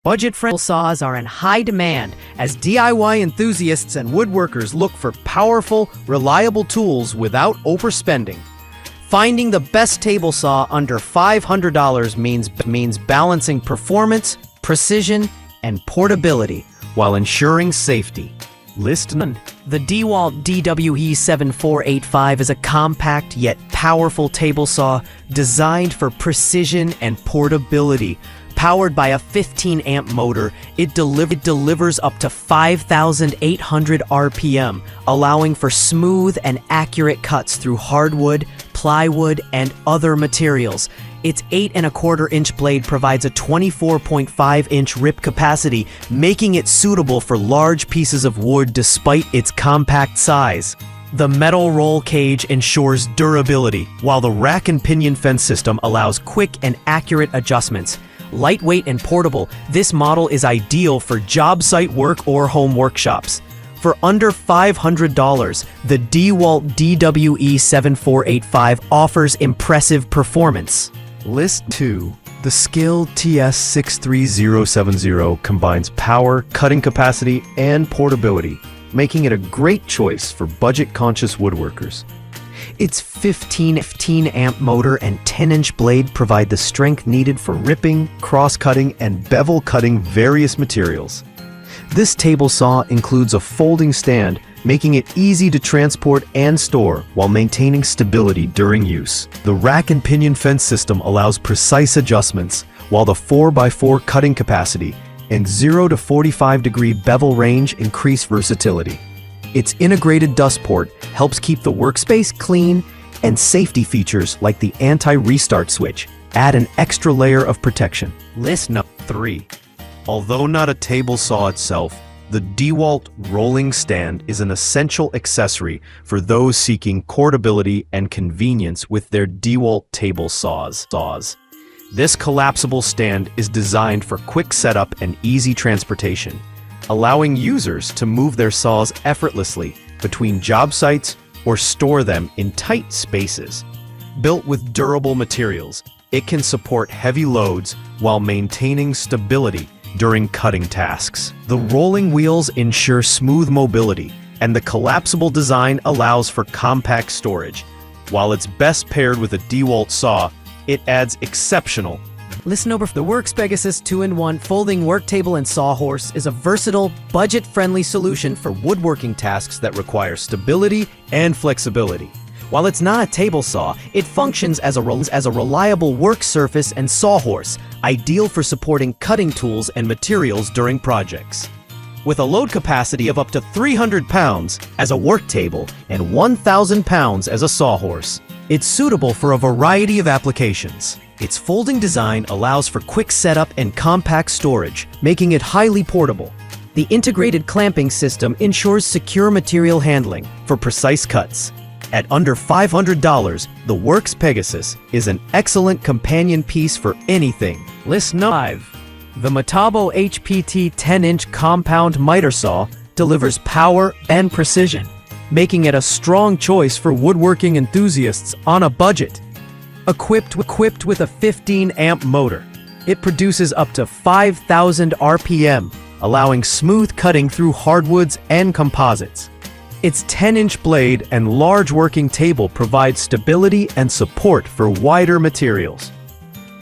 Budget-friendly saws are in high demand as DIY enthusiasts and woodworkers look for powerful, reliable tools without overspending. Finding the best table saw under $500 means balancing performance, precision, and portability while ensuring safety. List none. The dewalt DWE7485 is a compact yet powerful table saw designed for precision and portability. Powered by a 15-amp motor, it delivers up to 5,800 RPM, allowing for smooth and accurate cuts through hardwood, plywood, and other materials. Its 8¼ inch blade provides a 24.5-inch rip capacity, making it suitable for large pieces of wood despite its compact size. The metal roll cage ensures durability, while the rack and pinion fence system allows quick and accurate adjustments. Lightweight and portable, this model is ideal for job site work or home workshops. For under $500, the dewalt DWE7485 offers impressive performance. List 2. The skil TS63070 combines power, cutting capacity, and portability, making it a great choice for budget-conscious woodworkers. Its 15-amp motor and 10-inch blade provide the strength needed for ripping, cross-cutting, and bevel-cutting various materials. This table saw includes a folding stand, making it easy to transport and store while maintaining stability during use. The rack and pinion fence system allows precise adjustments, while the 4x4 cutting capacity and 0 to 45-degree bevel range increase versatility. Its integrated dust port helps keep the workspace clean, and safety features like the anti-restart switch add an extra layer of protection. List number 3. Although not a table saw itself, the dewalt rolling stand is an essential accessory for those seeking portability and convenience with their dewalt table saws. This collapsible stand is designed for quick setup and easy transportation, allowing users to move their saws effortlessly between job sites or store them in tight spaces. Built with durable materials, it can support heavy loads while maintaining stability during cutting tasks. The rolling wheels ensure smooth mobility, and the collapsible design allows for compact storage. While it's best paired with a dewalt saw, it adds exceptional. Listen over. The worx Pegasus 2-in-1 folding work table and sawhorse is a versatile, budget-friendly solution for woodworking tasks that require stability and flexibility. While it's not a table saw, it functions as a reliable work surface and sawhorse, ideal for supporting cutting tools and materials during projects. With a load capacity of up to 300 pounds as a work table and 1,000 pounds as a sawhorse, it's suitable for a variety of applications. Its folding design allows for quick setup and compact storage, making it highly portable. The integrated clamping system ensures secure material handling for precise cuts. At under $500, the worx Pegasus is an excellent companion piece for anything. List 5. The metabo HPT 10-inch compound miter saw delivers power and precision, making it a strong choice for woodworking enthusiasts on a budget. Equipped with a 15-amp motor, it produces up to 5,000 RPM, allowing smooth cutting through hardwoods and composites. Its 10-inch blade and large working table provide stability and support for wider materials,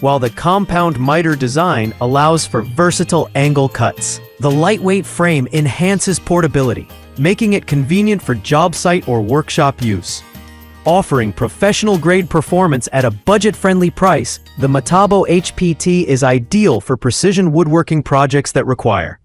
while the compound miter design allows for versatile angle cuts. The lightweight frame enhances portability, making it convenient for job site or workshop use. Offering professional-grade performance at a budget-friendly price, the metabo HPT is ideal for precision woodworking projects that require